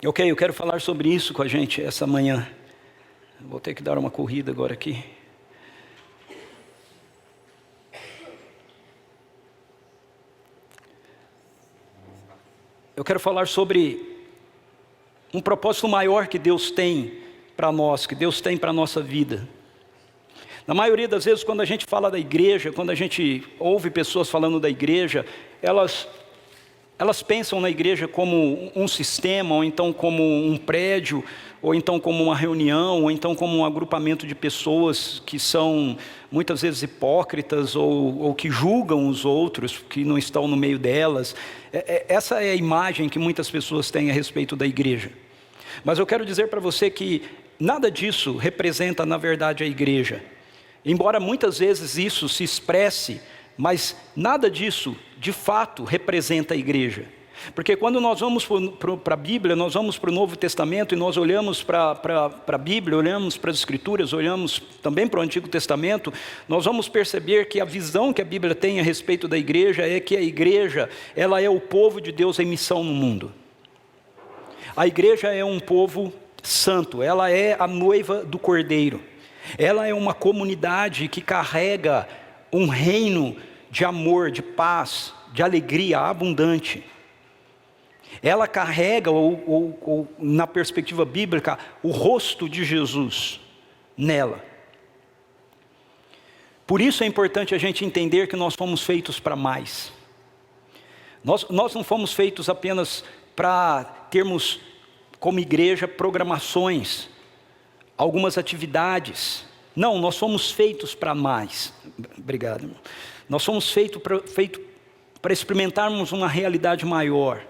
Ok, eu quero falar sobre isso com a gente essa manhã. Vou ter que dar uma corrida agora aqui. Eu quero falar sobre um propósito maior que Deus tem para nós, que Deus tem para a nossa vida. Na maioria das vezes, quando a gente fala da igreja, quando a gente ouve pessoas falando da igreja, elas pensam na igreja como um sistema, ou então como um prédio, ou então como uma reunião, ou então como um agrupamento de pessoas que são muitas vezes hipócritas, ou que julgam os outros, que não estão no meio delas. Essa é a imagem que muitas pessoas têm a respeito da igreja. Mas eu quero dizer para você que nada disso representa, na verdade, a igreja. Embora muitas vezes isso se expresse, mas nada disso, de fato, representa a igreja. Porque quando nós vamos para a Bíblia, nós vamos para o Novo Testamento e nós olhamos para a Bíblia, olhamos para as Escrituras, olhamos também para o Antigo Testamento, nós vamos perceber que a visão que a Bíblia tem a respeito da igreja é que a igreja, ela é o povo de Deus em missão no mundo. A igreja é um povo santo, ela é a noiva do Cordeiro. Ela é uma comunidade que carrega um reino de amor, de paz, de alegria abundante. Ela carrega, ou na perspectiva bíblica, o rosto de Jesus nela. Por isso é importante a gente entender que nós fomos feitos para mais. Nós não fomos feitos apenas para termos como igreja programações, algumas atividades. Não, nós fomos feitos para mais. Obrigado, irmão. Nós fomos feitos para experimentarmos uma realidade maior.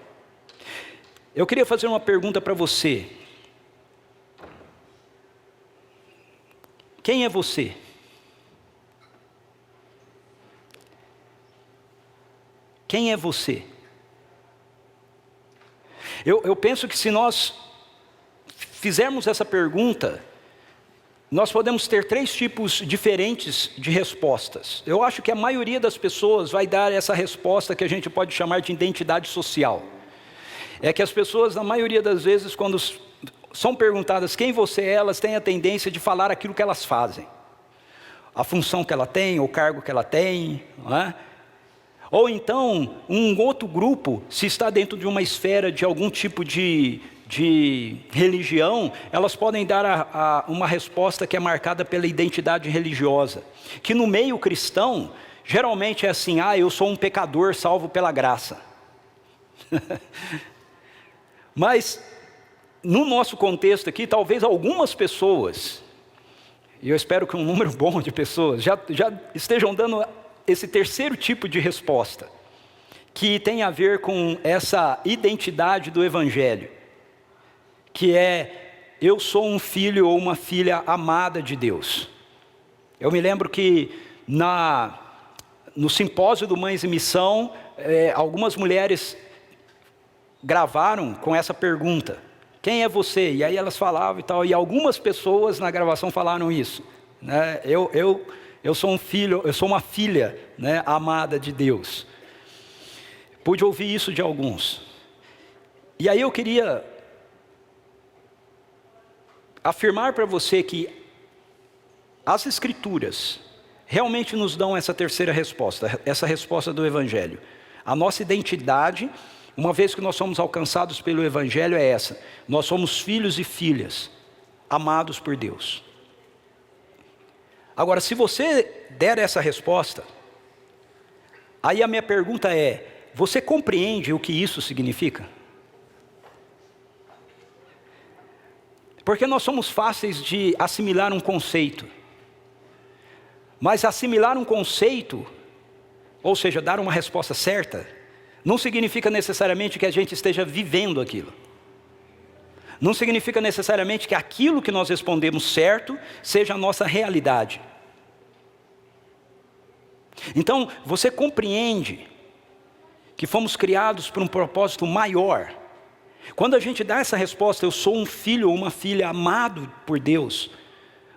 Eu queria fazer uma pergunta para você. Quem é você? Quem é você? Eu penso que se nós fizermos essa pergunta, nós podemos ter 3 tipos diferentes de respostas. Eu acho que a maioria das pessoas vai dar essa resposta que a gente pode chamar de identidade social. É que as pessoas, na maioria das vezes, quando são perguntadas quem você é, elas têm a tendência de falar aquilo que elas fazem. A função que ela tem, o cargo que ela tem, não é? Ou então, um outro grupo, se está dentro de uma esfera de algum tipo de religião, elas podem dar uma resposta que é marcada pela identidade religiosa. Que no meio cristão, geralmente é assim, eu sou um pecador salvo pela graça. Mas, no nosso contexto aqui, talvez algumas pessoas, e eu espero que um número bom de pessoas, já estejam dando esse terceiro tipo de resposta, que tem a ver com essa identidade do Evangelho, que é, eu sou um filho ou uma filha amada de Deus. Eu me lembro que no simpósio do Mães em Missão, algumas mulheres gravaram com essa pergunta, quem é você? E aí elas falavam e tal, e algumas pessoas na gravação falaram isso, né? Eu sou um filho, eu sou uma filha, né, amada de Deus. Pude ouvir isso de alguns. E aí eu queria afirmar para você que as Escrituras realmente nos dão essa terceira resposta, essa resposta do Evangelho. A nossa identidade, uma vez que nós somos alcançados pelo Evangelho, é essa. Nós somos filhos e filhas, amados por Deus. Agora, se você der essa resposta, aí a minha pergunta é, você compreende o que isso significa? Porque nós somos fáceis de assimilar um conceito. Mas assimilar um conceito, ou seja, dar uma resposta certa, não significa necessariamente que a gente esteja vivendo aquilo. Não significa necessariamente que aquilo que nós respondemos certo seja a nossa realidade. Então, você compreende que fomos criados por um propósito maior. Quando a gente dá essa resposta, eu sou um filho ou uma filha amado por Deus,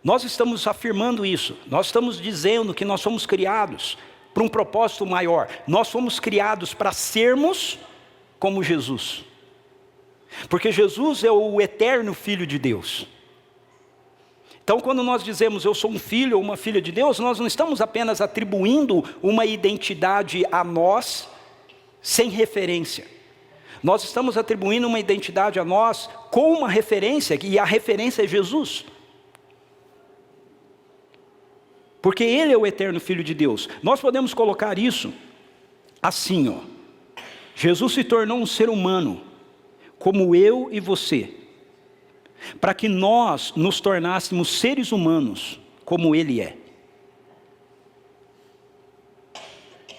nós estamos afirmando isso. Nós estamos dizendo que nós somos criados para um propósito maior. Nós fomos criados para sermos como Jesus. Porque Jesus é o eterno Filho de Deus. Então, quando nós dizemos eu sou um filho ou uma filha de Deus, nós não estamos apenas atribuindo uma identidade a nós sem referência. Nós estamos atribuindo uma identidade a nós com uma referência, e a referência é Jesus. Porque Ele é o eterno Filho de Deus. Nós podemos colocar isso assim, ó. Jesus se tornou um ser humano, como eu e você, para que nós nos tornássemos seres humanos, como Ele é.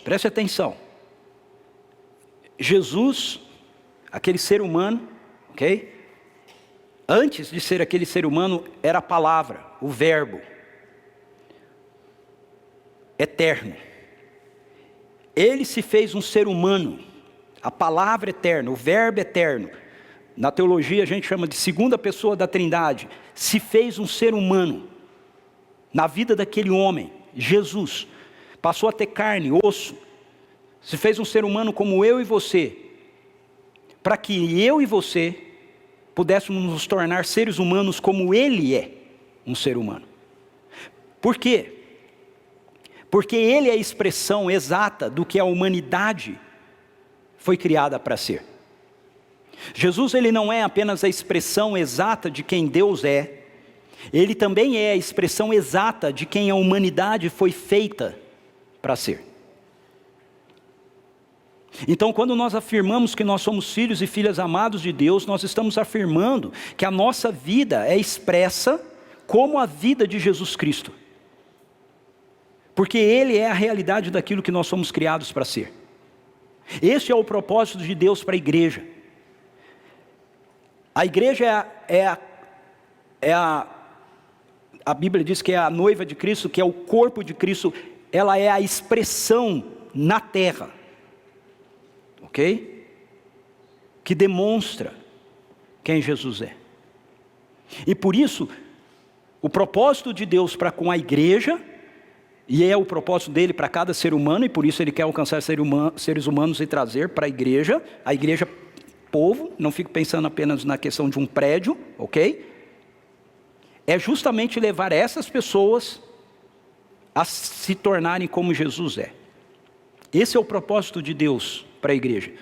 Preste atenção. Jesus, aquele ser humano, ok? Antes de ser aquele ser humano, era a palavra, o verbo, eterno. Ele se fez um ser humano, a palavra eterna, o verbo eterno. Na teologia a gente chama de segunda pessoa da Trindade. Se fez um ser humano, na vida daquele homem, Jesus. Passou a ter carne, osso. Se fez um ser humano como eu e você, para que eu e você pudéssemos nos tornar seres humanos como Ele é um ser humano. Por quê? Porque Ele é a expressão exata do que a humanidade foi criada para ser. Jesus, Ele não é apenas a expressão exata de quem Deus é, Ele também é a expressão exata de quem a humanidade foi feita para ser. Então, quando nós afirmamos que nós somos filhos e filhas amados de Deus, nós estamos afirmando que a nossa vida é expressa como a vida de Jesus Cristo. Porque Ele é a realidade daquilo que nós somos criados para ser. Esse é o propósito de Deus para a igreja. A igreja a Bíblia diz que é a noiva de Cristo, que é o corpo de Cristo, ela é a expressão na terra. Ok? Que demonstra quem Jesus é. E por isso, o propósito de Deus para com a igreja, e é o propósito dele para cada ser humano, e por isso ele quer alcançar seres humanos e trazer para a igreja povo, não fico pensando apenas na questão de um prédio, ok? É justamente levar essas pessoas a se tornarem como Jesus é. Esse é o propósito de Deus para a igreja.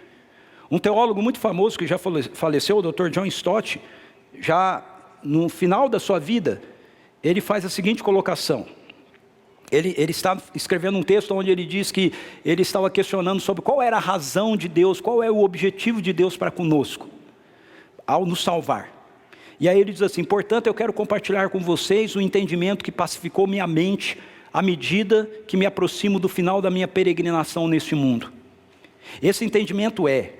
Um teólogo muito famoso que já faleceu, o Dr. John Stott, já no final da sua vida, ele faz a seguinte colocação. Ele está escrevendo um texto onde ele diz que ele estava questionando sobre qual era a razão de Deus, qual é o objetivo de Deus para conosco, ao nos salvar. E aí ele diz assim: portanto eu quero compartilhar com vocês o entendimento que pacificou minha mente à medida que me aproximo do final da minha peregrinação neste mundo. Esse entendimento é: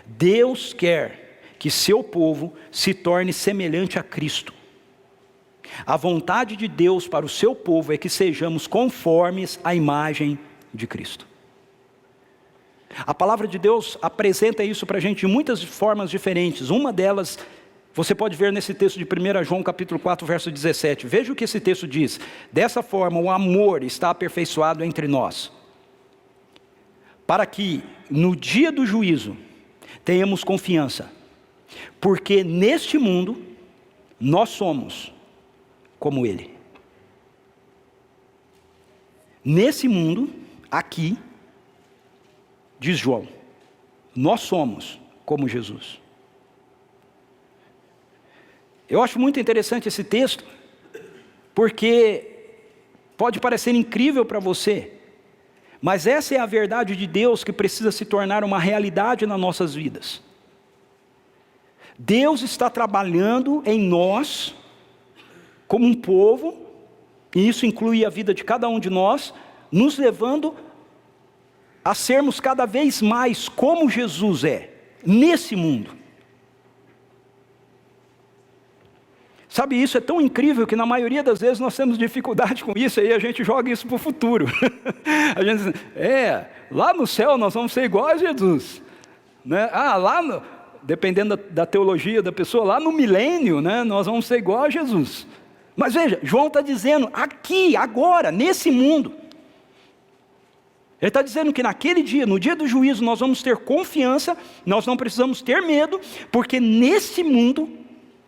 Deus quer que seu povo se torne semelhante a Cristo. A vontade de Deus para o seu povo é que sejamos conformes à imagem de Cristo. A palavra de Deus apresenta isso para a gente de muitas formas diferentes. Uma delas, você pode ver nesse texto de 1 João capítulo 4, verso 17. Veja o que esse texto diz. Dessa forma, o amor está aperfeiçoado entre nós, para que no dia do juízo tenhamos confiança, porque neste mundo nós somos como Ele. Nesse mundo, aqui, diz João, nós somos como Jesus. Eu acho muito interessante esse texto, porque pode parecer incrível para você, mas essa é a verdade de Deus que precisa se tornar uma realidade nas nossas vidas. Deus está trabalhando em nós, como um povo, e isso inclui a vida de cada um de nós, nos levando a sermos cada vez mais como Jesus é, nesse mundo. Sabe, isso é tão incrível que na maioria das vezes nós temos dificuldade com isso, aí a gente joga isso para o futuro. A gente diz, lá no céu nós vamos ser igual a Jesus. Né? Dependendo da teologia da pessoa, lá no milênio, né, nós vamos ser igual a Jesus. Mas veja, João está dizendo, aqui, agora, nesse mundo. Ele está dizendo que naquele dia, no dia do juízo, nós vamos ter confiança, nós não precisamos ter medo, porque nesse mundo,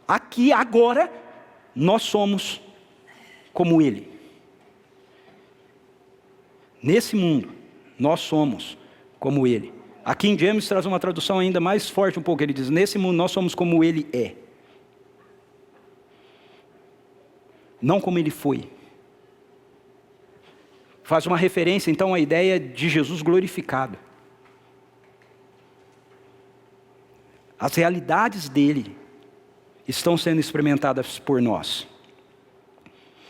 aqui, agora, nós somos como Ele. Nesse mundo, nós somos como Ele. Aqui em James traz uma tradução ainda mais forte um pouco, ele diz, nesse mundo nós somos como Ele é. Não como Ele foi. Faz uma referência então à ideia de Jesus glorificado. As realidades dele estão sendo experimentadas por nós.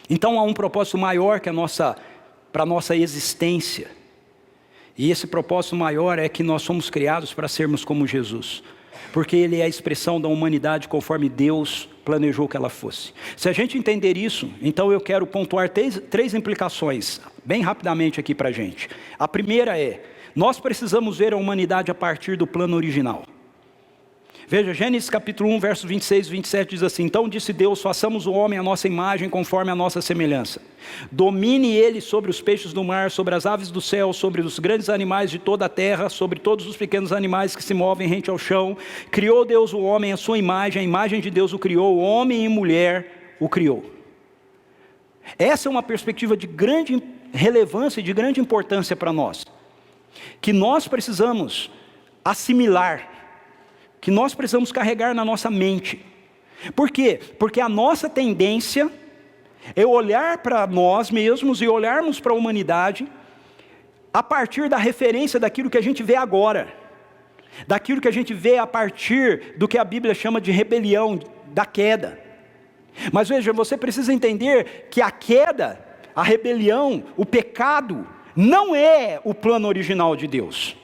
Então há um propósito maior que para a nossa existência. E esse propósito maior é que nós somos criados para sermos como Jesus. Porque Ele é a expressão da humanidade conforme Deus planejou que ela fosse. Se a gente entender isso, então eu quero pontuar três implicações, bem rapidamente aqui para a gente. A primeira é, nós precisamos ver a humanidade a partir do plano original. Veja, Gênesis capítulo 1, versos 26 e 27 diz assim, então disse Deus, façamos o homem à nossa imagem, conforme a nossa semelhança. Domine ele sobre os peixes do mar, sobre as aves do céu, sobre os grandes animais de toda a terra, sobre todos os pequenos animais que se movem rente ao chão. Criou Deus o homem à sua imagem, a imagem de Deus o criou, homem e mulher o criou. Essa é uma perspectiva de grande relevância e de grande importância para nós. Que nós precisamos assimilar, que nós precisamos carregar na nossa mente. Por quê? Porque a nossa tendência é olhar para nós mesmos e olharmos para a humanidade a partir da referência daquilo que a gente vê agora, daquilo que a gente vê a partir do que a Bíblia chama de rebelião, da queda. Mas veja, você precisa entender que a queda, a rebelião, o pecado, não é o plano original de Deus.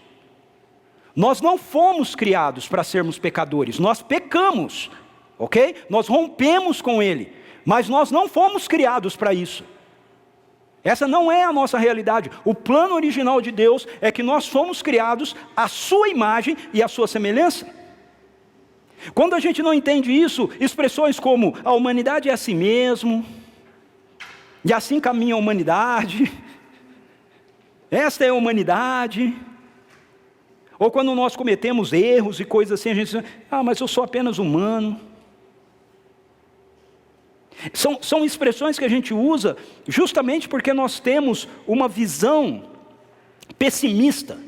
Nós não fomos criados para sermos pecadores, nós pecamos, ok? Nós rompemos com Ele, mas nós não fomos criados para isso. Essa não é a nossa realidade. O plano original de Deus é que nós fomos criados à sua imagem e à sua semelhança. Quando a gente não entende isso, expressões como a humanidade é assim mesmo, e assim caminha a humanidade, esta é a humanidade. Ou quando nós cometemos erros e coisas assim, a gente diz, mas eu sou apenas humano. São expressões que a gente usa justamente porque nós temos uma visão pessimista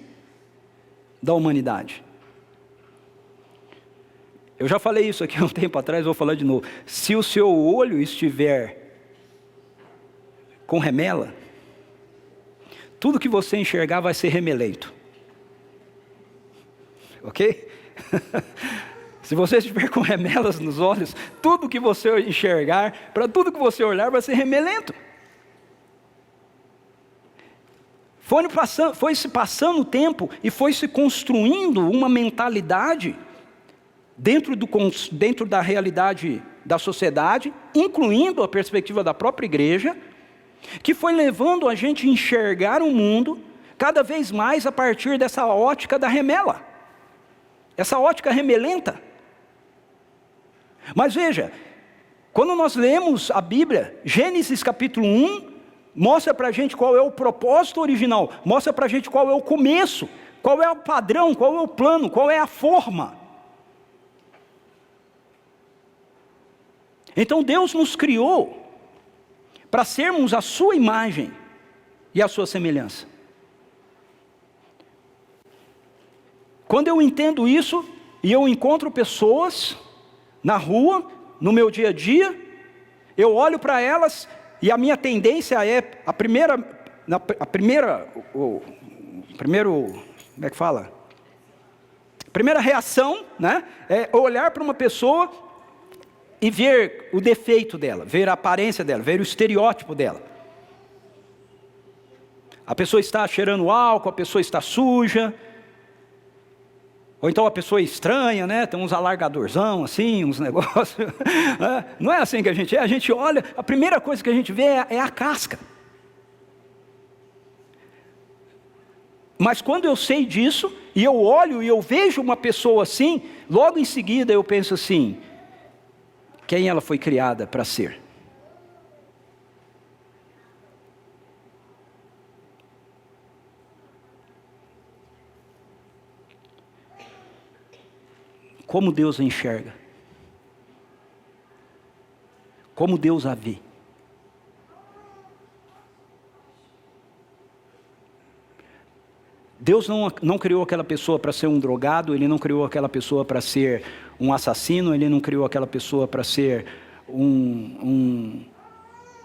da humanidade. Eu já falei isso aqui há um tempo atrás, vou falar de novo. Se o seu olho estiver com remela, tudo que você enxergar vai ser remelento. Ok? Se você estiver com remelas nos olhos, tudo que você enxergar, para tudo que você olhar, vai ser remelento. Foi se passando o tempo e foi se construindo uma mentalidade dentro da realidade da sociedade, incluindo a perspectiva da própria igreja, que foi levando a gente a enxergar o mundo cada vez mais a partir dessa ótica da remela. Essa ótica remelenta. Mas veja, quando nós lemos a Bíblia, Gênesis capítulo 1, mostra para a gente qual é o propósito original, mostra para a gente qual é o começo, qual é o padrão, qual é o plano, qual é a forma. Então Deus nos criou para sermos a sua imagem e a sua semelhança. Quando eu entendo isso, e eu encontro pessoas na rua, no meu dia a dia, eu olho para elas, e a minha tendência é, como é que fala? A primeira reação, né, é olhar para uma pessoa e ver o defeito dela, ver a aparência dela, ver o estereótipo dela. A pessoa está cheirando álcool, a pessoa está suja, ou então a pessoa é estranha, né? Tem uns alargadorzão assim, uns negócios. Não é assim que a gente olha, a primeira coisa que a gente vê é a casca. Mas quando eu sei disso, e eu olho e eu vejo uma pessoa assim, logo em seguida eu penso assim, quem ela foi criada para ser? como Deus a enxerga, como Deus a vê. Deus não criou aquela pessoa para ser um drogado, Ele não criou aquela pessoa para ser um assassino, Ele não criou aquela pessoa para ser um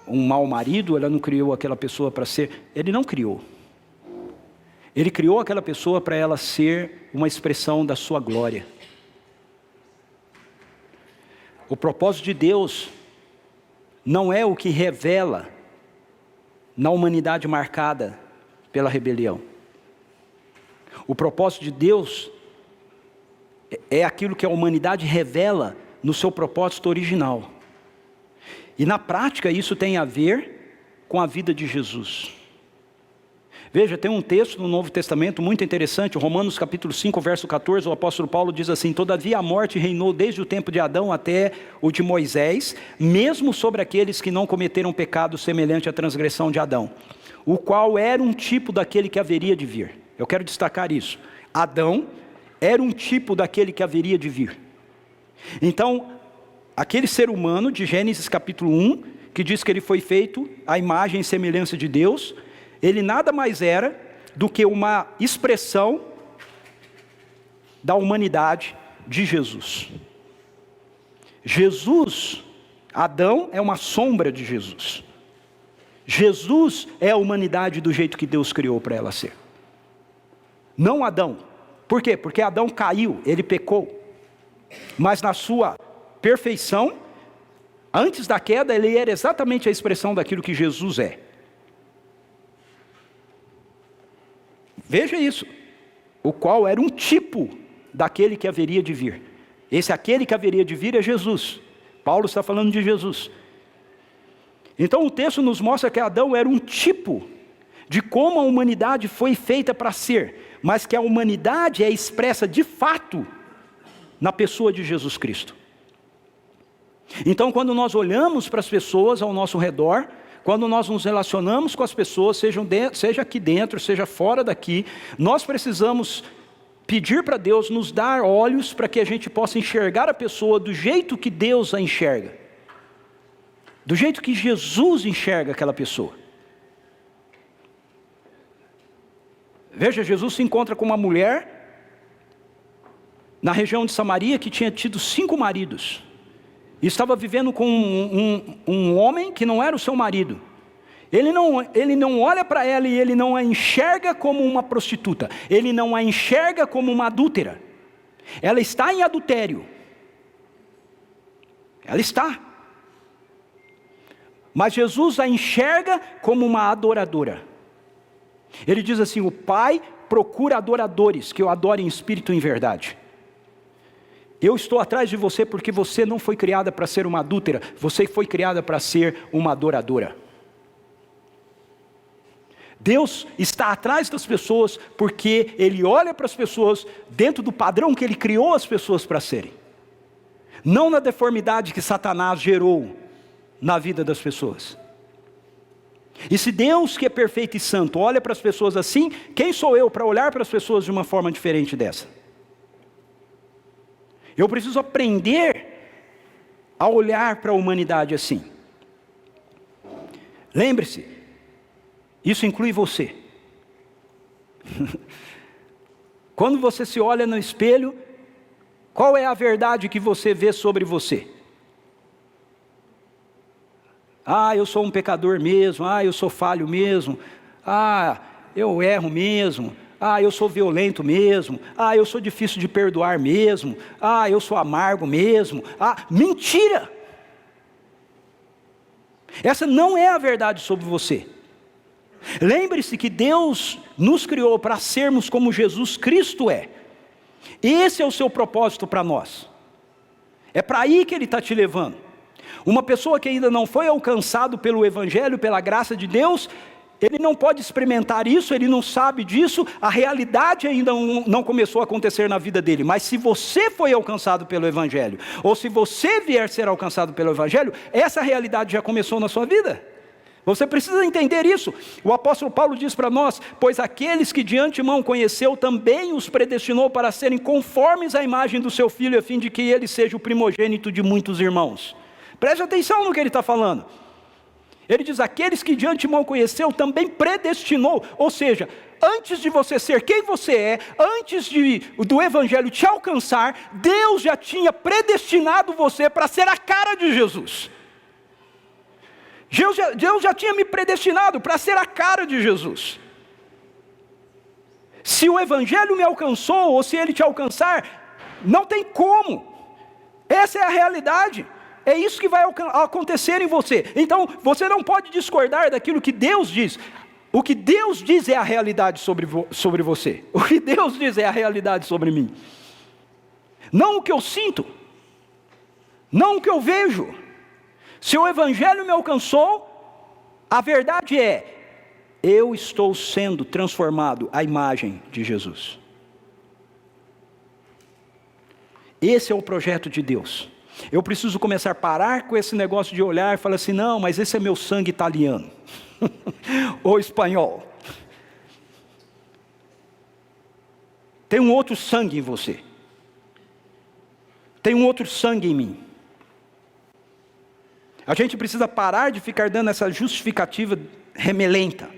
mau marido, Ele não criou aquela pessoa para ser... Ele não criou. Ele criou aquela pessoa para ela ser uma expressão da sua glória. O propósito de Deus não é o que revela na humanidade marcada pela rebelião. O propósito de Deus é aquilo que a humanidade revela no seu propósito original. E na prática isso tem a ver com a vida de Jesus. Veja, tem um texto no Novo Testamento muito interessante, Romanos capítulo 5, verso 14, o apóstolo Paulo diz assim: todavia a morte reinou desde o tempo de Adão até o de Moisés, mesmo sobre aqueles que não cometeram pecado semelhante à transgressão de Adão, o qual era um tipo daquele que haveria de vir. Eu quero destacar isso. Adão era um tipo daquele que haveria de vir. Então, aquele ser humano de Gênesis capítulo 1, que diz que ele foi feito à imagem e semelhança de Deus, ele nada mais era do que uma expressão da humanidade de Jesus. Jesus, Adão é uma sombra de Jesus. Jesus é a humanidade do jeito que Deus criou para ela ser. Não Adão. Por quê? Porque Adão caiu, ele pecou. Mas na sua perfeição, antes da queda, ele era exatamente a expressão daquilo que Jesus é. Veja isso. O qual era um tipo daquele que haveria de vir. Esse aquele que haveria de vir é Jesus. Paulo está falando de Jesus. Então o texto nos mostra que Adão era um tipo de como a humanidade foi feita para ser, mas que a humanidade é expressa de fato na pessoa de Jesus Cristo. Então, quando nós olhamos para as pessoas ao nosso redor, quando nós nos relacionamos com as pessoas, seja aqui dentro, seja fora daqui, nós precisamos pedir para Deus nos dar olhos para que a gente possa enxergar a pessoa do jeito que Deus a enxerga, do jeito que Jesus enxerga aquela pessoa. Veja, Jesus se encontra com uma mulher na região de Samaria que tinha tido 5 maridos. E estava vivendo com um homem que não era o seu marido. Ele não olha para ela e ele não a enxerga como uma prostituta. Ele não a enxerga como uma adúltera. Ela está em adultério. Ela está. Mas Jesus a enxerga como uma adoradora. Ele diz assim: o Pai procura adoradores que o adorem em espírito e em verdade. Eu estou atrás de você porque você não foi criada para ser uma adúltera, você foi criada para ser uma adoradora. Deus está atrás das pessoas porque Ele olha para as pessoas dentro do padrão que Ele criou as pessoas para serem. Não na deformidade que Satanás gerou na vida das pessoas. E se Deus, que é perfeito e santo, olha para as pessoas assim, quem sou eu para olhar para as pessoas de uma forma diferente dessa? Eu preciso aprender a olhar para a humanidade assim. Lembre-se, isso inclui você. Quando você se olha no espelho, qual é a verdade que você vê sobre você? Ah, eu sou um pecador mesmo. Ah, eu sou falho mesmo. Ah, eu erro mesmo. Ah, eu sou violento mesmo. Ah, eu sou difícil de perdoar mesmo. Ah, eu sou amargo mesmo. Ah, mentira! Essa não é a verdade sobre você. Lembre-se que Deus nos criou para sermos como Jesus Cristo é. Esse é o seu propósito para nós. É para aí que Ele está te levando. Uma pessoa que ainda não foi alcançado pelo Evangelho, pela graça de Deus, ele não pode experimentar isso, ele não sabe disso, a realidade ainda não começou a acontecer na vida dele. Mas se você foi alcançado pelo Evangelho, ou se você vier ser alcançado pelo Evangelho, essa realidade já começou na sua vida. Você precisa entender isso. O apóstolo Paulo diz para nós: pois aqueles que de antemão conheceu, também os predestinou para serem conformes à imagem do seu Filho, a fim de que ele seja o primogênito de muitos irmãos. Preste atenção no que ele está falando. Ele diz: aqueles que de antemão conheceu, também predestinou. Ou seja, antes de você ser quem você é, antes do Evangelho te alcançar, Deus já tinha predestinado você para ser a cara de Jesus. Deus já tinha me predestinado para ser a cara de Jesus. Se o Evangelho me alcançou, ou se ele te alcançar, não tem como. Essa é a realidade. É isso que vai acontecer em você. Então, você não pode discordar daquilo que Deus diz. O que Deus diz é a realidade sobre você. O que Deus diz é a realidade sobre mim. Não o que eu sinto. Não o que eu vejo. Se o Evangelho me alcançou, a verdade é: eu estou sendo transformado à imagem de Jesus. Esse é o projeto de Deus. Eu preciso começar a parar com esse negócio de olhar e falar assim: não, mas esse é meu sangue italiano ou espanhol. Tem um outro sangue em você. Tem um outro sangue em mim. A gente precisa parar de ficar dando essa justificativa remelenta.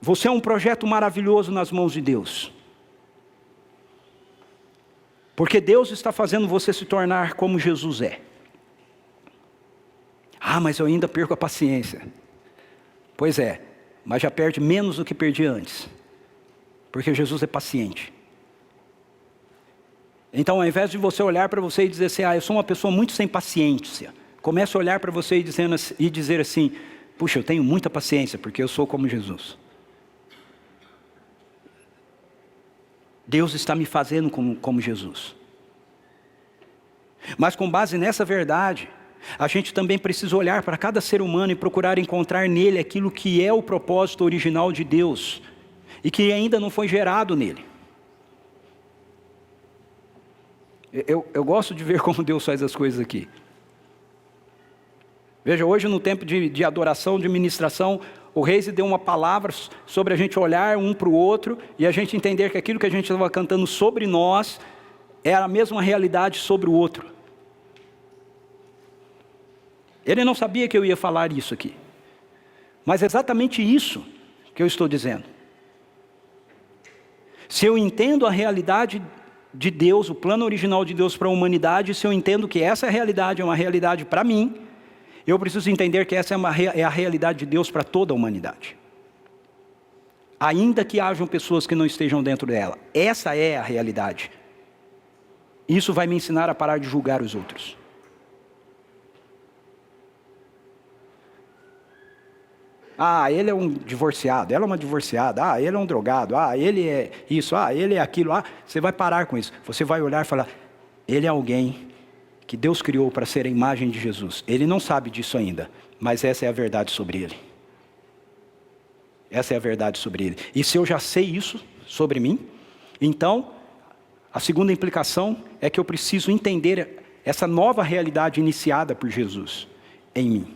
Você é um projeto maravilhoso nas mãos de Deus. Porque Deus está fazendo você se tornar como Jesus é. Ah, mas eu ainda perco a paciência. Pois é, mas já perde menos do que perdi antes. Porque Jesus é paciente. Então, ao invés de você olhar para você e dizer assim: eu sou uma pessoa muito sem paciência, comece a olhar para você e dizer assim: puxa, eu tenho muita paciência, porque eu sou como Jesus. Deus está me fazendo como Jesus. Mas com base nessa verdade, a gente também precisa olhar para cada ser humano e procurar encontrar nele aquilo que é o propósito original de Deus, e que ainda não foi gerado nele. Eu gosto de ver como Deus faz as coisas aqui. Veja, hoje no tempo de adoração, de ministração, o Reis deu uma palavra sobre a gente olhar um para o outro e a gente entender que aquilo que a gente estava cantando sobre nós era a mesma realidade sobre o outro. Ele não sabia que eu ia falar isso aqui, mas é exatamente isso que eu estou dizendo. Se eu entendo a realidade de Deus, o plano original de Deus para a humanidade, se eu entendo que essa realidade é uma realidade para mim, eu preciso entender que essa é a realidade de Deus para toda a humanidade. Ainda que hajam pessoas que não estejam dentro dela, essa é a realidade. Isso vai me ensinar a parar de julgar os outros. Ah, ele é um divorciado, ela é uma divorciada, ele é um drogado, ele é isso, ele é aquilo, você vai parar com isso. Você vai olhar e falar: ele é alguém que Deus criou para ser a imagem de Jesus. Ele não sabe disso ainda, mas essa é a verdade sobre ele. Essa é a verdade sobre ele. E se eu já sei isso sobre mim, então, a segunda implicação é que eu preciso entender essa nova realidade iniciada por Jesus em mim.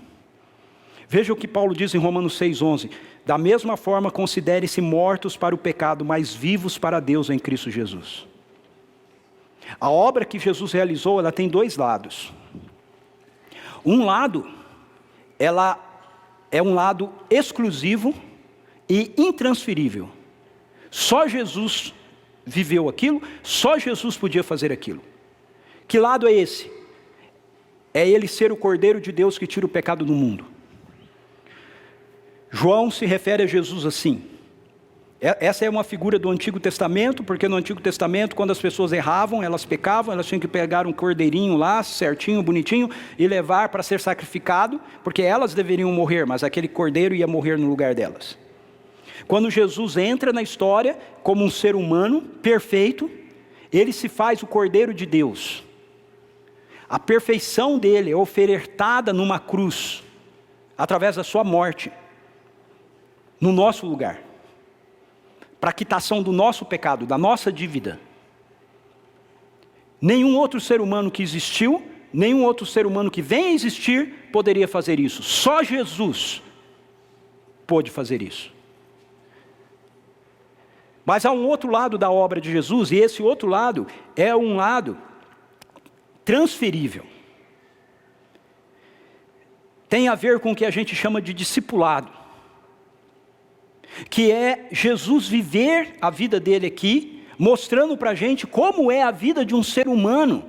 Veja o que Paulo diz em Romanos 6,11. Da mesma forma, considere-se mortos para o pecado, mas vivos para Deus em Cristo Jesus. A obra que Jesus realizou, ela tem dois lados. Um lado, ela é um lado exclusivo e intransferível. Só Jesus viveu aquilo, só Jesus podia fazer aquilo. Que lado é esse? É ele ser o Cordeiro de Deus que tira o pecado do mundo. João se refere a Jesus assim. Essa é uma figura do Antigo Testamento, porque no Antigo Testamento, quando as pessoas erravam, elas pecavam, elas tinham que pegar um cordeirinho lá, certinho, bonitinho, e levar para ser sacrificado, porque elas deveriam morrer, mas aquele cordeiro ia morrer no lugar delas. Quando Jesus entra na história, como um ser humano perfeito, ele se faz o Cordeiro de Deus. A perfeição dele é ofertada numa cruz, através da sua morte, no nosso lugar, para a quitação do nosso pecado, da nossa dívida. Nenhum outro ser humano que existiu nenhum outro ser humano que venha a existir poderia fazer isso. Só Jesus pôde fazer isso. Mas há um outro lado da obra de Jesus, e esse outro lado é um lado transferível. Tem a ver com o que a gente chama de discipulado, que é Jesus viver a vida dele aqui, mostrando para a gente como é a vida de um ser humano,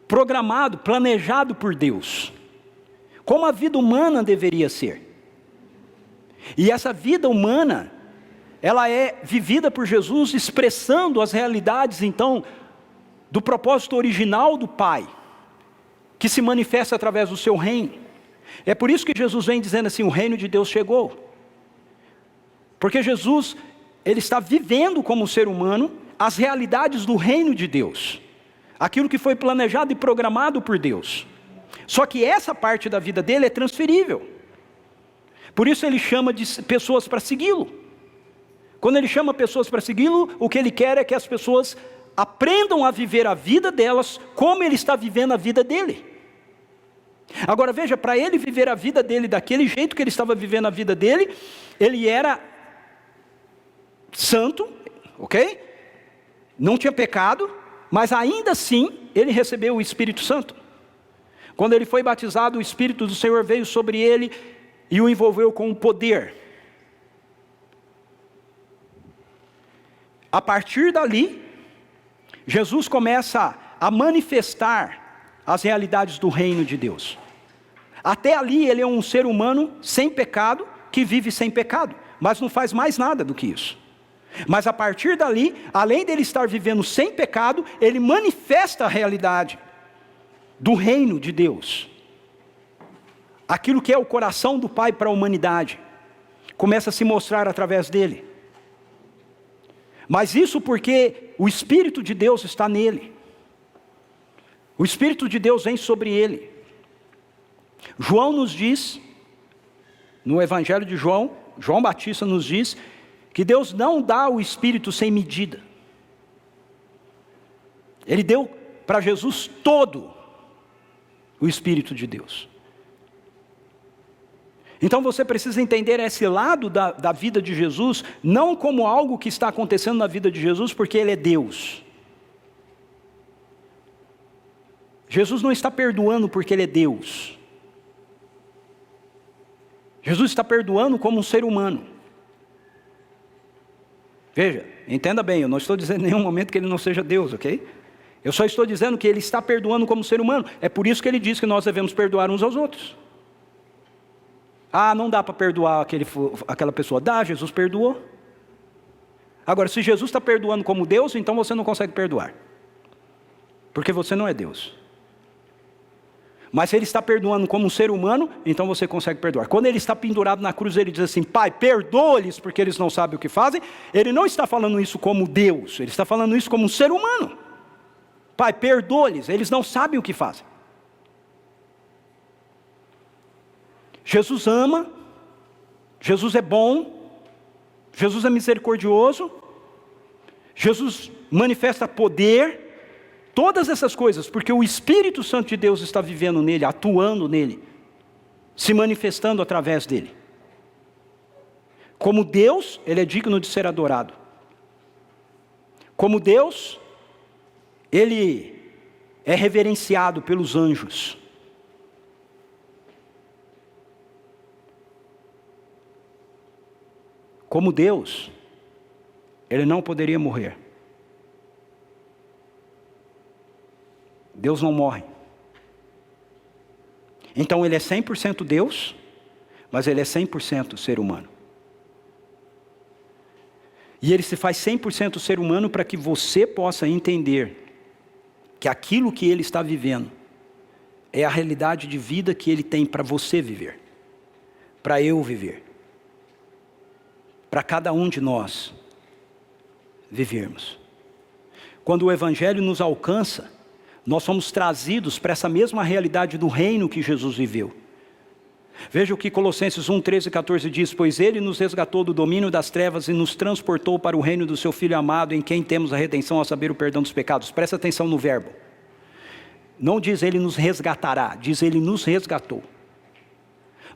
programado, planejado por Deus, como a vida humana deveria ser. E essa vida humana, ela é vivida por Jesus, expressando as realidades, então, do propósito original do Pai, que se manifesta através do seu reino. É por isso que Jesus vem dizendo assim, o reino de Deus chegou. Porque Jesus, ele está vivendo como ser humano, as realidades do reino de Deus. Aquilo que foi planejado e programado por Deus. Só que essa parte da vida dele é transferível. Por isso ele chama de pessoas para segui-lo. Quando ele chama pessoas para segui-lo, o que ele quer é que as pessoas aprendam a viver a vida delas como ele está vivendo a vida dele. Agora veja, para ele viver a vida dele daquele jeito que ele estava vivendo a vida dele, ele era santo, ok? Não tinha pecado, mas ainda assim ele recebeu o Espírito Santo. Quando ele foi batizado, o Espírito do Senhor veio sobre ele e o envolveu com o poder. A partir dali, Jesus começa a manifestar as realidades do reino de Deus. Até ali ele é um ser humano sem pecado, que vive sem pecado, mas não faz mais nada do que isso. Mas a partir dali, além dele estar vivendo sem pecado, ele manifesta a realidade do reino de Deus. Aquilo que é o coração do Pai para a humanidade, começa a se mostrar através dele. Mas isso porque o Espírito de Deus está nele. O Espírito de Deus vem sobre ele. João nos diz, no Evangelho de João, João Batista nos diz, que Deus não dá o Espírito sem medida. Ele deu para Jesus todo o Espírito de Deus. Então você precisa entender esse lado da vida de Jesus, não como algo que está acontecendo na vida de Jesus, porque Ele é Deus. Jesus não está perdoando porque Ele é Deus. Jesus está perdoando como um ser humano. Veja, entenda bem, eu não estou dizendo em nenhum momento que Ele não seja Deus, ok? Eu só estou dizendo que Ele está perdoando como ser humano. É por isso que Ele diz que nós devemos perdoar uns aos outros. Ah, não dá para perdoar aquela pessoa. Dá, Jesus perdoou. Agora, se Jesus está perdoando como Deus, então você não consegue perdoar. Porque você não é Deus. Mas se Ele está perdoando como um ser humano, então você consegue perdoar. Quando Ele está pendurado na cruz, Ele diz assim, Pai, perdoa-lhes porque eles não sabem o que fazem. Ele não está falando isso como Deus, Ele está falando isso como um ser humano. Pai, perdoa-lhes, eles não sabem o que fazem. Jesus ama, Jesus é bom, Jesus é misericordioso, Jesus manifesta poder, todas essas coisas, porque o Espírito Santo de Deus está vivendo nele, atuando nele, se manifestando através dele. Como Deus, Ele é digno de ser adorado. Como Deus, Ele é reverenciado pelos anjos. Como Deus, Ele não poderia morrer. Deus não morre. Então Ele é 100% Deus, mas Ele é 100% ser humano. E Ele se faz 100% ser humano para que você possa entender que aquilo que Ele está vivendo é a realidade de vida que Ele tem para você viver, para eu viver, para cada um de nós vivermos. Quando o Evangelho nos alcança, nós somos trazidos para essa mesma realidade do reino que Jesus viveu. Veja o que Colossenses 1, 13 e 14 diz, pois Ele nos resgatou do domínio das trevas e nos transportou para o reino do seu Filho amado, em quem temos a redenção, a saber, o perdão dos pecados. Presta atenção no verbo. Não diz ele nos resgatará, diz ele nos resgatou.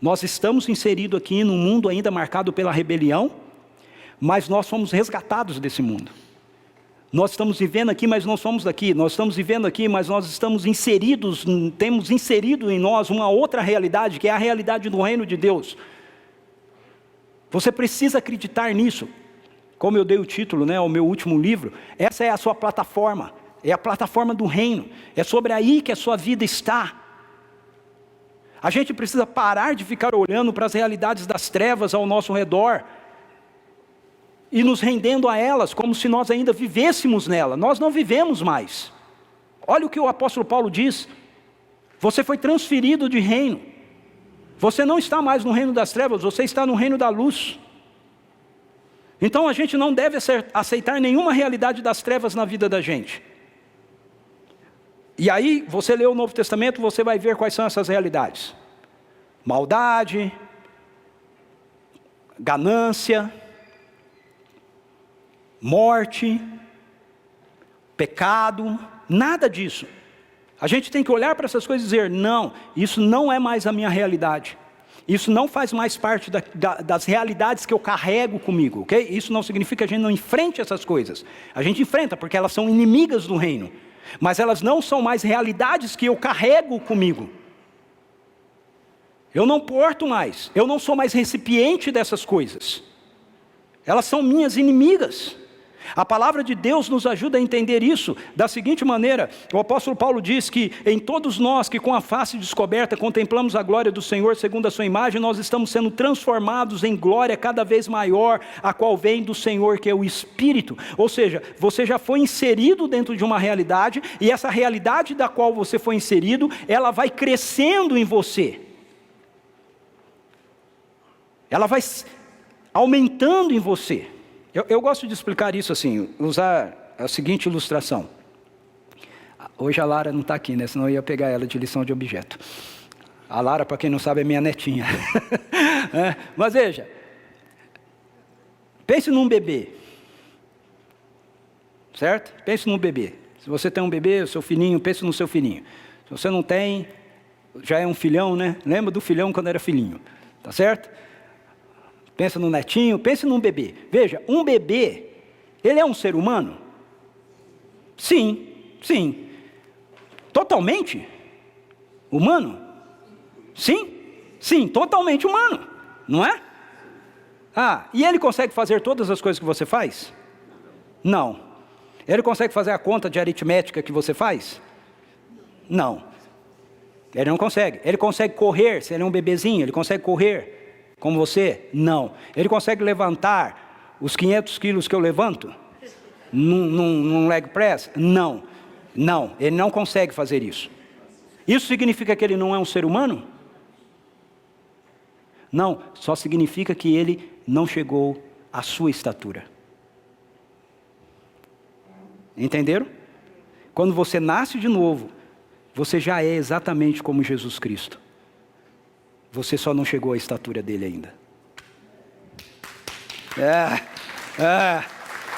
Nós estamos inseridos aqui num mundo ainda marcado pela rebelião, mas nós fomos resgatados desse mundo. Nós estamos vivendo aqui, mas não somos daqui. Nós estamos vivendo aqui, mas nós estamos inseridos, temos inserido em nós uma outra realidade, que é a realidade do reino de Deus. Você precisa acreditar nisso. Como eu dei o título, ao meu último livro, essa é a sua plataforma. É a plataforma do reino. É sobre aí que a sua vida está. A gente precisa parar de ficar olhando para as realidades das trevas ao nosso redor e nos rendendo a elas, como se nós ainda vivêssemos nela. Nós não vivemos mais. Olha o que o apóstolo Paulo diz. Você foi transferido de reino. Você não está mais no reino das trevas, você está no reino da luz. Então a gente não deve aceitar nenhuma realidade das trevas na vida da gente. E aí, você lê o Novo Testamento, você vai ver quais são essas realidades. Maldade, ganância, morte, pecado, nada disso. A gente tem que olhar para essas coisas e dizer, não, isso não é mais a minha realidade. Isso não faz mais parte das realidades que eu carrego comigo, ok? Isso não significa que a gente não enfrente essas coisas. A gente enfrenta porque elas são inimigas do reino. Mas elas não são mais realidades que eu carrego comigo. Eu não porto mais, eu não sou mais recipiente dessas coisas. Elas são minhas inimigas. A palavra de Deus nos ajuda a entender isso da seguinte maneira. O apóstolo Paulo diz que em todos nós que com a face descoberta contemplamos a glória do Senhor segundo a sua imagem, nós estamos sendo transformados em glória cada vez maior, a qual vem do Senhor, que é o Espírito. Ou seja, você já foi inserido dentro de uma realidade, e essa realidade da qual você foi inserido, ela vai crescendo em você. Ela vai aumentando em você. Eu gosto de explicar isso assim, usar a seguinte ilustração. Hoje a Lara não está aqui, senão eu ia pegar ela de lição de objeto. A Lara, para quem não sabe, é minha netinha. Mas veja, pense num bebê, certo? Pense num bebê. Se você tem um bebê, o seu filhinho, pense no seu filhinho. Se você não tem, já é um filhão, né? Lembra do filhão quando era filhinho, tá certo? Pensa no netinho, pense num bebê. Veja, um bebê, ele é um ser humano? Sim, sim. Totalmente humano? Sim, sim, totalmente humano, não é? E ele consegue fazer todas as coisas que você faz? Não. Ele consegue fazer a conta de aritmética que você faz? Não. Ele não consegue. Ele consegue correr, se ele é um bebezinho, ele consegue correr como você? Não. Ele consegue levantar os 500 quilos que eu levanto? Num leg press? Não. Não, ele não consegue fazer isso. Isso significa que ele não é um ser humano? Não, só significa que ele não chegou à sua estatura. Entenderam? Quando você nasce de novo, você já é exatamente como Jesus Cristo. Você só não chegou à estatura dele ainda.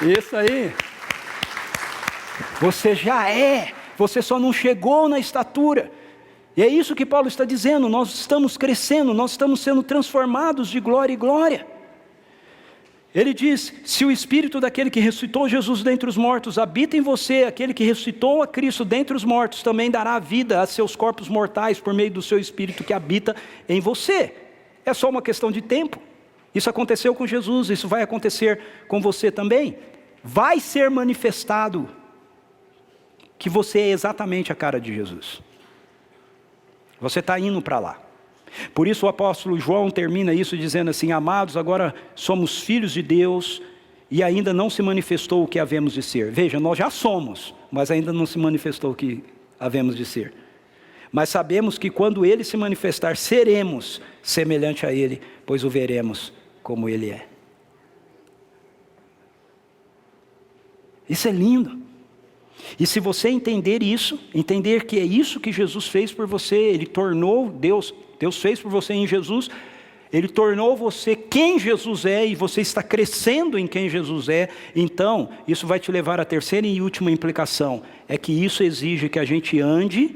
Isso aí. Você já é, você só não chegou na estatura. E é isso que Paulo está dizendo, nós estamos crescendo, nós estamos sendo transformados de glória em glória. Ele diz, se o Espírito daquele que ressuscitou Jesus dentre os mortos habita em você, aquele que ressuscitou a Cristo dentre os mortos também dará vida a seus corpos mortais por meio do seu Espírito que habita em você. É só uma questão de tempo. Isso aconteceu com Jesus, isso vai acontecer com você também. Vai ser manifestado que você é exatamente a cara de Jesus. Você está indo para lá. Por isso o apóstolo João termina isso dizendo assim, amados, agora somos filhos de Deus e ainda não se manifestou o que havemos de ser. Veja, nós já somos, mas ainda não se manifestou o que havemos de ser. Mas sabemos que quando Ele se manifestar, seremos semelhante a Ele, pois o veremos como Ele é. Isso é lindo. E se você entender isso, entender que é isso que Jesus fez por você, Ele tornou, Deus fez por você em Jesus, Ele tornou você quem Jesus é e você está crescendo em quem Jesus é, então isso vai te levar à terceira e última implicação, é que isso exige que a gente ande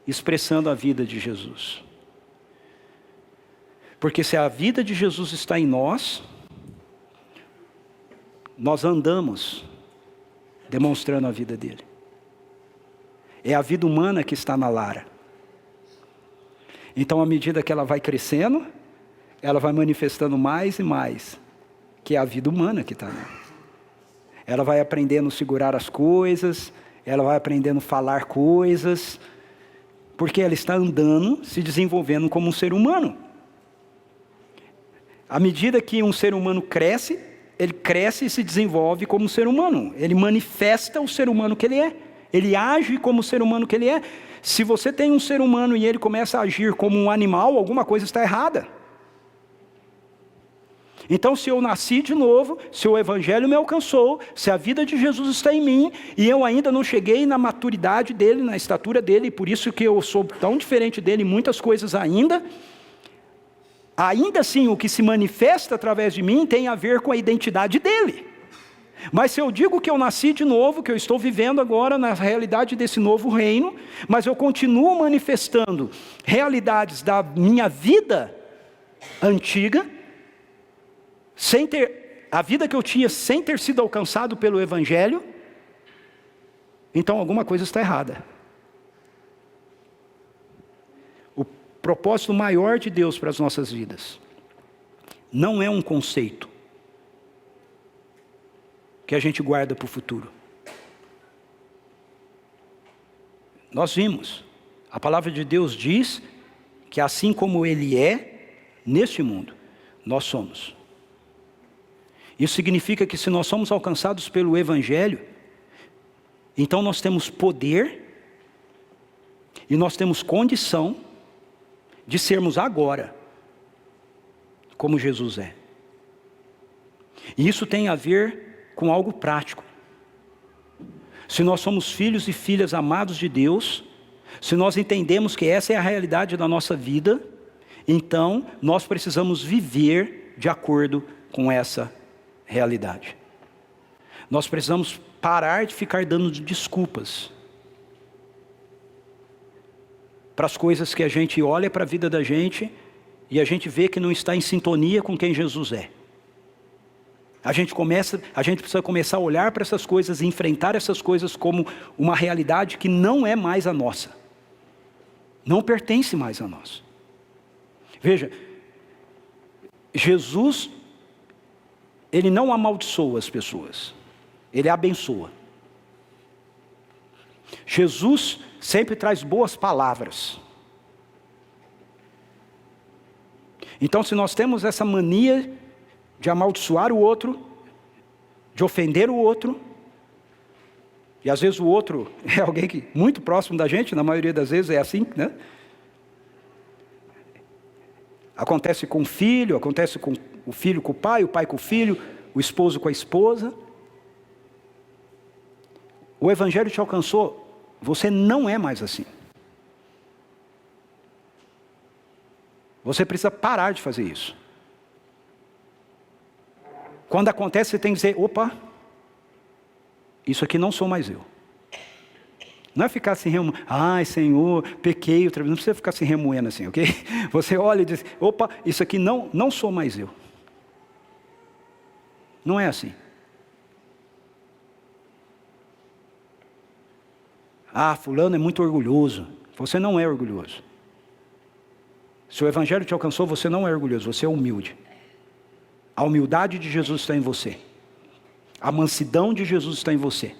expressando a vida de Jesus. Porque se a vida de Jesus está em nós, nós andamos demonstrando a vida dele. É a vida humana que está na Lara. Então, à medida que ela vai crescendo, ela vai manifestando mais e mais, que é a vida humana que está nela. Ela vai aprendendo a segurar as coisas, ela vai aprendendo a falar coisas, porque ela está andando, se desenvolvendo como um ser humano. À medida que um ser humano cresce, ele cresce e se desenvolve como um ser humano. Ele manifesta o ser humano que ele é. Ele age como o ser humano que ele é. Se você tem um ser humano e ele começa a agir como um animal, alguma coisa está errada. Então, se eu nasci de novo, se o Evangelho me alcançou, se a vida de Jesus está em mim, e eu ainda não cheguei na maturidade dele, na estatura dele, e por isso que eu sou tão diferente dele em muitas coisas ainda assim o que se manifesta através de mim tem a ver com a identidade dele. Mas se eu digo que eu nasci de novo, que eu estou vivendo agora na realidade desse novo reino, mas eu continuo manifestando realidades da minha vida antiga, sem ter a vida que eu tinha sem ter sido alcançado pelo Evangelho, então alguma coisa está errada. O propósito maior de Deus para as nossas vidas não é um conceito que a gente guarda para o futuro. Nós vimos, a palavra de Deus diz que assim como Ele é neste mundo, nós somos. Isso significa que se nós somos alcançados pelo Evangelho, então nós temos poder e nós temos condição de sermos agora como Jesus é. E isso tem a ver com algo prático. Se nós somos filhos e filhas amados de Deus, se nós entendemos que essa é a realidade da nossa vida, então nós precisamos viver de acordo com essa realidade. Nós precisamos parar de ficar dando desculpas para as coisas que a gente olha para a vida da gente e a gente vê que não está em sintonia com quem Jesus é. A gente precisa começar a olhar para essas coisas e enfrentar essas coisas como uma realidade que não é mais a nossa. Não pertence mais a nós. Veja, Jesus, Ele não amaldiçoa as pessoas, Ele abençoa. Jesus sempre traz boas palavras. Então, se nós temos essa mania de amaldiçoar o outro, de ofender o outro, e às vezes o outro é alguém que muito próximo da gente, na maioria das vezes é assim, né? Acontece com o filho, acontece com o filho com o pai com o filho, o esposo com a esposa. O Evangelho te alcançou, você não é mais assim. Você precisa parar de fazer isso. Quando acontece, você tem que dizer, opa, isso aqui não sou mais eu. Não é ficar assim remoendo, ai Senhor, pequei outra vez, não precisa ficar assim remoendo assim, ok? Você olha e diz, opa, isso aqui não sou mais eu. Não é assim. Ah, fulano é muito orgulhoso. Você não é orgulhoso. Se o Evangelho te alcançou, você não é orgulhoso, você é humilde. A humildade de Jesus está em você. A mansidão de Jesus está em você.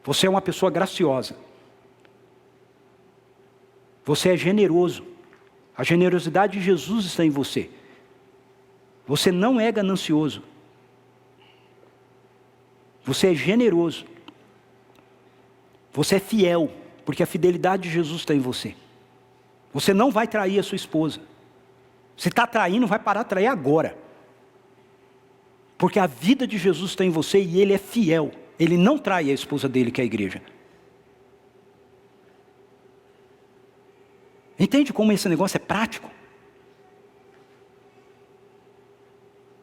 Você é uma pessoa graciosa. Você é generoso. A generosidade de Jesus está em você. Você não é ganancioso. Você é generoso. Você é fiel, porque a fidelidade de Jesus está em você. Você não vai trair a sua esposa. Se está traindo, vai parar de trair agora. Porque a vida de Jesus está em você e Ele é fiel. Ele não trai a esposa dele, que é a igreja. Entende como esse negócio é prático?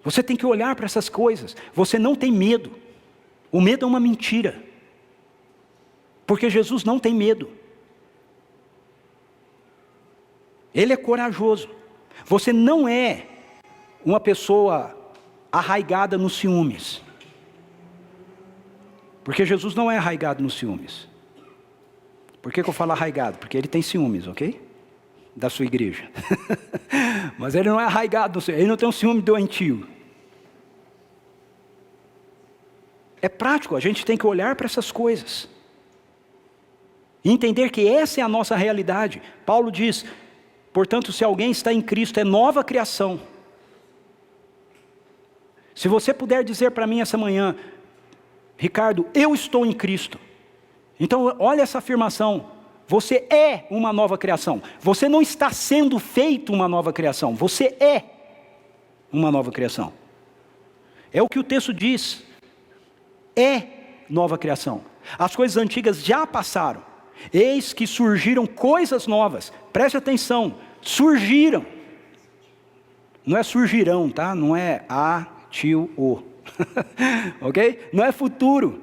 Você tem que olhar para essas coisas. Você não tem medo. O medo é uma mentira. Porque Jesus não tem medo. Ele é corajoso. Você não é uma pessoa arraigada nos ciúmes. Porque Jesus não é arraigado nos ciúmes. Por que eu falo arraigado? Porque ele tem ciúmes, ok? Da sua igreja. Mas ele não é arraigado, ele não tem um ciúme doentio. É prático, a gente tem que olhar para essas coisas. E entender que essa é a nossa realidade. Paulo diz, portanto, se alguém está em Cristo, é nova criação. Se você puder dizer para mim essa manhã, Ricardo, eu estou em Cristo. Então, olha essa afirmação. Você é uma nova criação. Você não está sendo feito uma nova criação. Você é uma nova criação. É o que o texto diz. É nova criação. As coisas antigas já passaram. Eis que surgiram coisas novas. Preste atenção. Surgiram. Não é surgirão, tá? Não é a, tio, o. Ok? Não é futuro.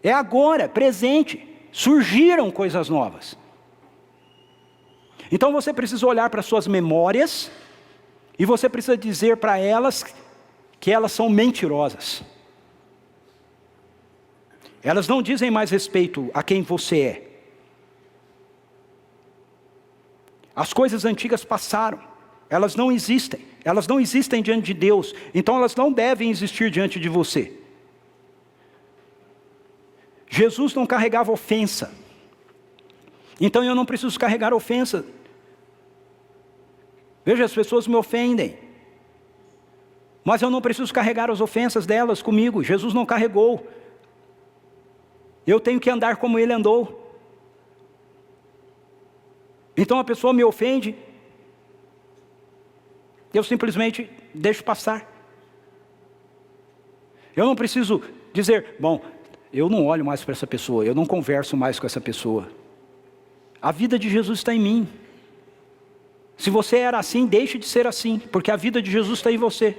É agora, presente. Surgiram coisas novas. Então você precisa olhar para suas memórias e você precisa dizer para elas que elas são mentirosas. Elas não dizem mais respeito a quem você é. As coisas antigas passaram. Elas não existem. Elas não existem diante de Deus. Então elas não devem existir diante de você. Jesus não carregava ofensa. Então eu não preciso carregar ofensa. Veja, as pessoas me ofendem. Mas eu não preciso carregar as ofensas delas comigo. Jesus não carregou. Eu tenho que andar como ele andou. Então a pessoa me ofende. Eu simplesmente deixo passar. Eu não preciso dizer, bom, eu não olho mais para essa pessoa, eu não converso mais com essa pessoa. A vida de Jesus está em mim. Se você era assim, deixe de ser assim, porque a vida de Jesus está em você.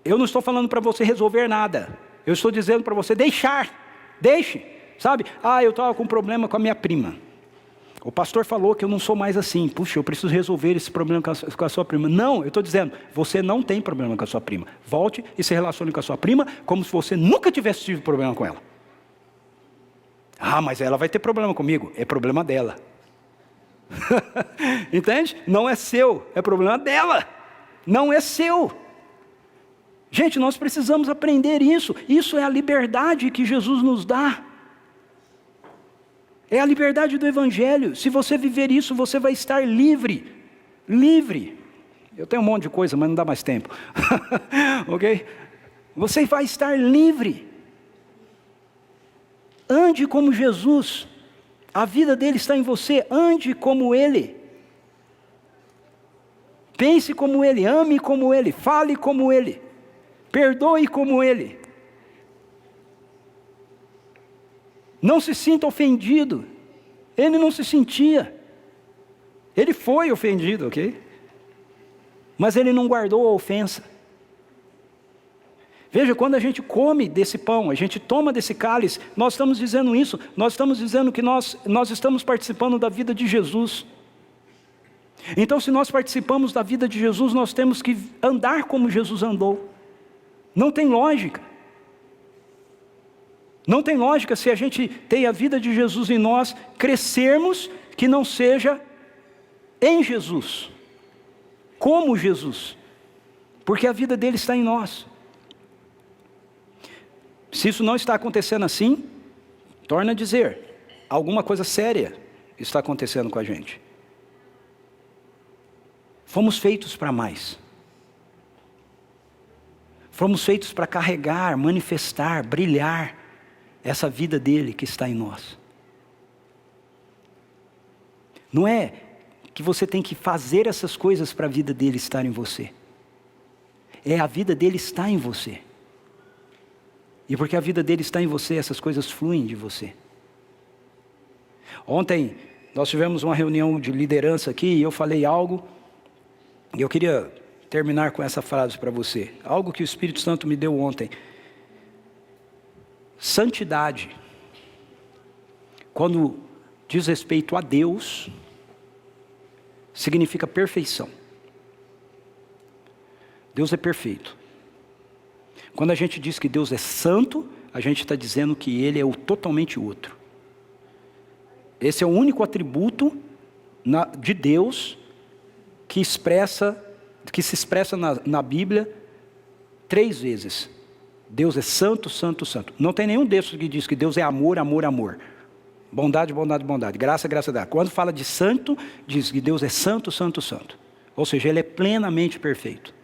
Eu não estou falando para você resolver nada. Eu estou dizendo para você deixar. Deixe. Sabe? Eu estava com um problema com a minha prima. O pastor falou que eu não sou mais assim. Puxa, eu preciso resolver esse problema com a sua prima. Não, eu estou dizendo, você não tem problema com a sua prima. Volte e se relacione com a sua prima como se você nunca tivesse tido problema com ela. Mas ela vai ter problema comigo. É problema dela. Entende? Não é seu, é problema dela. Não é seu. Gente, nós precisamos aprender isso. Isso é a liberdade que Jesus nos dá. É a liberdade do Evangelho. Se você viver isso, você vai estar livre. Livre. Eu tenho um monte de coisa, mas não dá mais tempo. Ok? Você vai estar livre. Ande como Jesus. A vida dele está em você. Ande como ele. Pense como ele. Ame como ele. Fale como ele. Perdoe como ele. Não se sinta ofendido. Ele não se sentia. Ele foi ofendido, ok? Mas ele não guardou a ofensa. Veja, quando a gente come desse pão, a gente toma desse cálice, nós estamos dizendo isso. Nós estamos dizendo que nós estamos participando da vida de Jesus. Então, se nós participamos da vida de Jesus, nós temos que andar como Jesus andou. Não tem lógica. Não tem lógica se a gente tem a vida de Jesus em nós, crescermos que não seja em Jesus, como Jesus, porque a vida dele está em nós. Se isso não está acontecendo assim, torna a dizer, alguma coisa séria está acontecendo com a gente. Fomos feitos para mais. Fomos feitos para carregar, manifestar, brilhar essa vida dele que está em nós. Não é que você tem que fazer essas coisas para a vida dele estar em você. É a vida dele estar em você. E porque a vida dele está em você, essas coisas fluem de você. Ontem nós tivemos uma reunião de liderança aqui e eu falei algo. E eu queria terminar com essa frase para você. Algo que o Espírito Santo me deu ontem. Santidade, quando diz respeito a Deus, significa perfeição. Deus é perfeito. Quando a gente diz que Deus é santo, a gente está dizendo que Ele é o totalmente outro. Esse é o único atributo de Deus que se expressa na Bíblia 3 vezes. Deus é santo, santo, santo. Não tem nenhum desses que diz que Deus é amor, amor, amor. Bondade, bondade, bondade. Graça, graça, graça. Quando fala de santo, diz que Deus é santo, santo, santo. Ou seja, Ele é plenamente perfeito.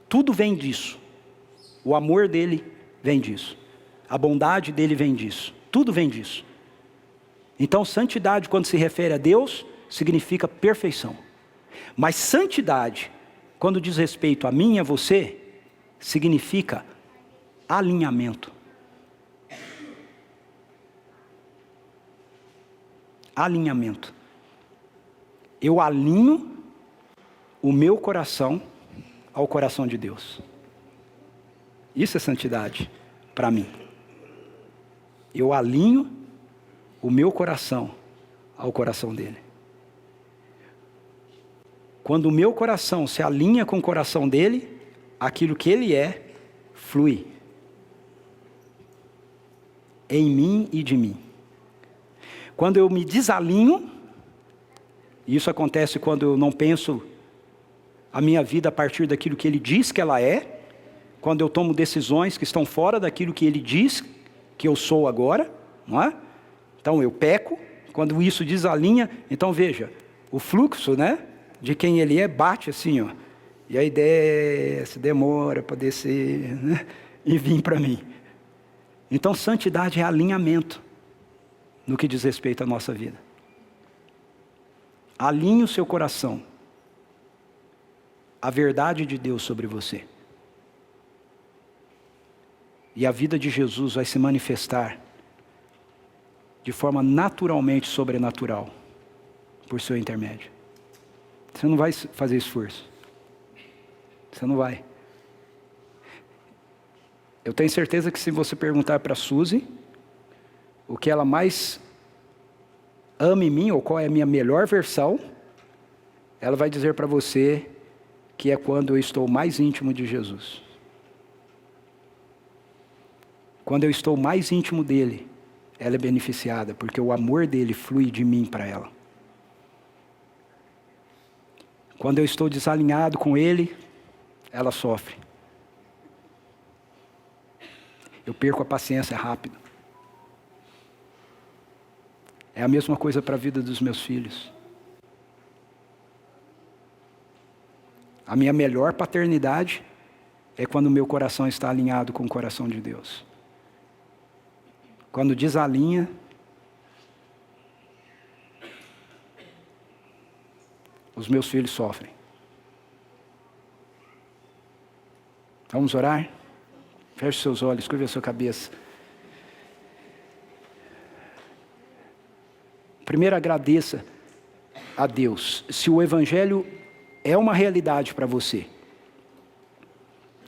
Tudo vem disso. O amor dele vem disso. A bondade dele vem disso. Tudo vem disso. Então, santidade, quando se refere a Deus, significa perfeição. Mas santidade, quando diz respeito a mim e a você, significa alinhamento. Alinhamento. Eu alinho o meu coração ao coração de Deus. Isso é santidade para mim. Eu alinho o meu coração ao coração dele. Quando o meu coração se alinha com o coração dele, aquilo que ele é, flui. Em mim e de mim. Quando eu me desalinho, e isso acontece quando eu não penso a minha vida a partir daquilo que ele diz que ela é, quando eu tomo decisões que estão fora daquilo que ele diz que eu sou agora, não é? Então eu peco, quando isso desalinha, então veja, o fluxo, né, de quem ele é bate assim, ó, e aí desce, demora para descer, né, e vir para mim. Então santidade é alinhamento no que diz respeito à nossa vida. Alinhe o seu coração à verdade de Deus sobre você. E a vida de Jesus vai se manifestar de forma naturalmente sobrenatural, por seu intermédio. Você não vai fazer esforço. Você não vai. Eu tenho certeza que se você perguntar para a Suzy o que ela mais ama em mim, ou qual é a minha melhor versão, ela vai dizer para você que é quando eu estou mais íntimo de Jesus. Quando eu estou mais íntimo dele, ela é beneficiada, porque o amor dele flui de mim para ela. Quando eu estou desalinhado com ele, ela sofre. Eu perco a paciência rápido. É a mesma coisa para a vida dos meus filhos. A minha melhor paternidade é quando o meu coração está alinhado com o coração de Deus. Quando desalinha, os meus filhos sofrem. Vamos orar? Feche seus olhos, curva a sua cabeça. Primeiro, agradeça a Deus. Se o Evangelho é uma realidade para você,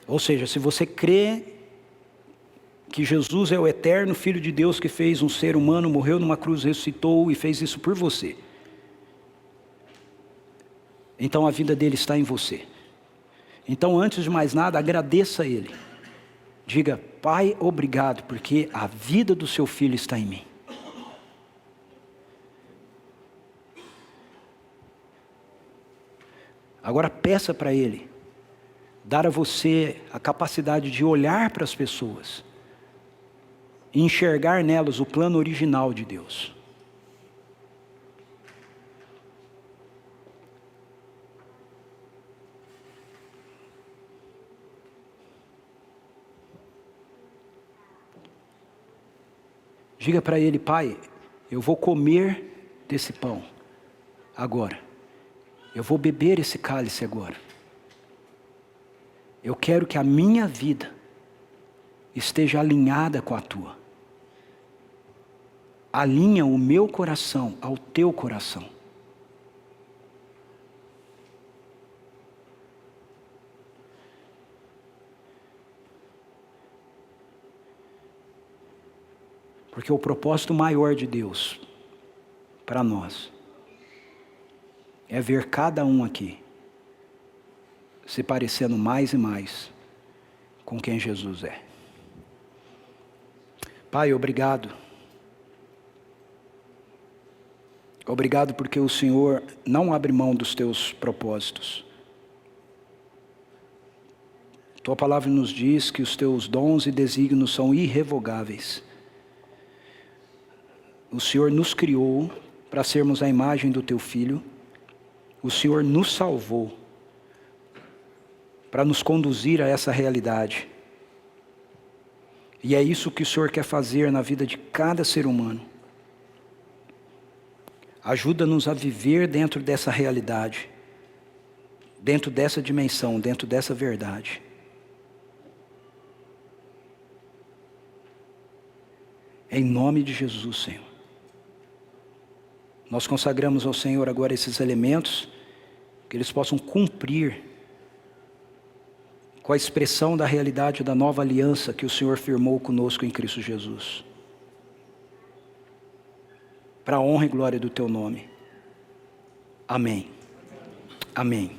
ou seja, se você crê que Jesus é o eterno Filho de Deus que fez um ser humano, morreu numa cruz, ressuscitou e fez isso por você, então a vida dele está em você. Então, antes de mais nada, agradeça a Ele. Diga: Pai, obrigado, porque a vida do seu filho está em mim. Agora peça para Ele dar a você a capacidade de olhar para as pessoas e enxergar nelas o plano original de Deus. Diga para Ele: Pai, eu vou comer desse pão agora. Eu vou beber esse cálice agora. Eu quero que a minha vida esteja alinhada com a tua. Alinha o meu coração ao teu coração. Porque o propósito maior de Deus para nós é ver cada um aqui se parecendo mais e mais com quem Jesus é. Pai, obrigado. Obrigado porque o Senhor não abre mão dos teus propósitos. Tua palavra nos diz que os teus dons e desígnios são irrevogáveis. O Senhor nos criou para sermos a imagem do teu Filho. O Senhor nos salvou para nos conduzir a essa realidade. E é isso que o Senhor quer fazer na vida de cada ser humano. Ajuda-nos a viver dentro dessa realidade, dentro dessa dimensão, dentro dessa verdade. Em nome de Jesus, Senhor. Nós consagramos ao Senhor agora esses elementos, que eles possam cumprir com a expressão da realidade da nova aliança que o Senhor firmou conosco em Cristo Jesus. Para a honra e glória do teu nome. Amém. Amém.